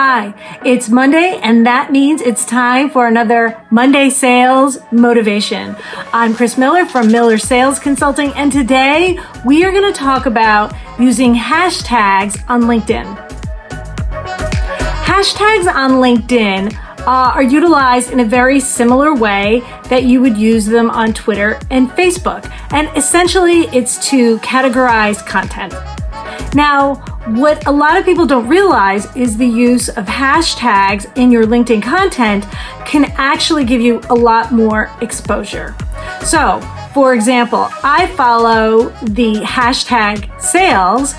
Hi, it's Monday, and that means it's time for another Monday Sales Motivation. I'm Chris Miller from Miller Sales Consulting, and today we are going to talk about using hashtags on LinkedIn. Hashtags on LinkedIn are utilized in a very similar way that you would use them on Twitter and Facebook. And essentially, it's to categorize content. Now, what a lot of people don't realize is the use of hashtags in your LinkedIn content can actually give you a lot more exposure. So, for example, I follow the hashtag sales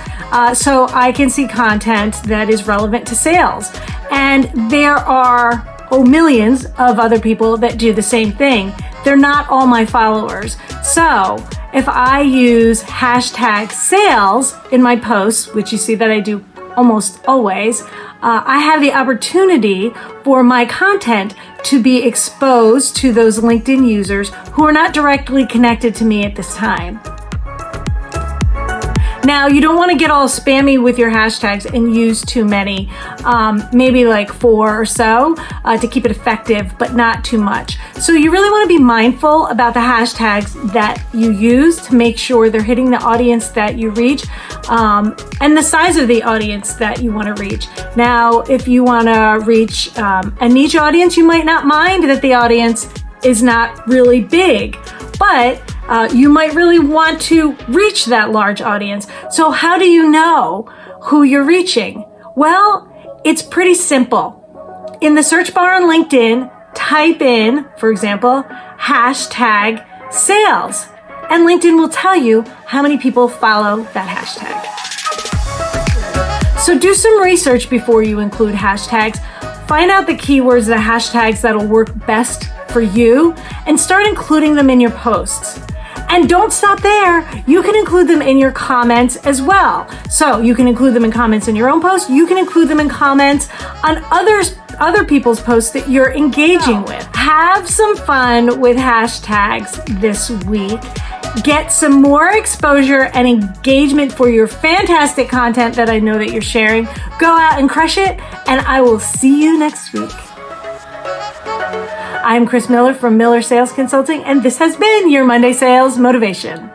so I can see content that is relevant to sales. And there are millions of other people that do the same thing. They're not all my followers. So if I use hashtag sales in my posts, which you see that I do almost always, I have the opportunity for my content to be exposed to those LinkedIn users who are not directly connected to me at this time. Now, you don't want to get all spammy with your hashtags and use too many, maybe like 4 or so to keep it effective, but not too much. So you really want to be mindful about the hashtags that you use to make sure they're hitting the audience that you reach and the size of the audience that you want to reach. Now, if you want to reach a niche audience, you might not mind that the audience is not really big, but you might really want to reach that large audience. So how do you know who you're reaching? Well, it's pretty simple. In the search bar on LinkedIn, type in, for example, hashtag sales, and LinkedIn will tell you how many people follow that hashtag. So do some research before you include hashtags. Find out the keywords, the hashtags that'll work best for you, and start including them in your posts. And don't stop there. You can include them in your comments as well. So you can include them in comments in your own post. You can include them in comments on other people's posts that you're engaging with. Have some fun with hashtags this week. Get some more exposure and engagement for your fantastic content that I know that you're sharing. Go out and crush it, and I will see you next week. I'm Chris Miller from Miller Sales Consulting, and this has been your Monday Sales Motivation.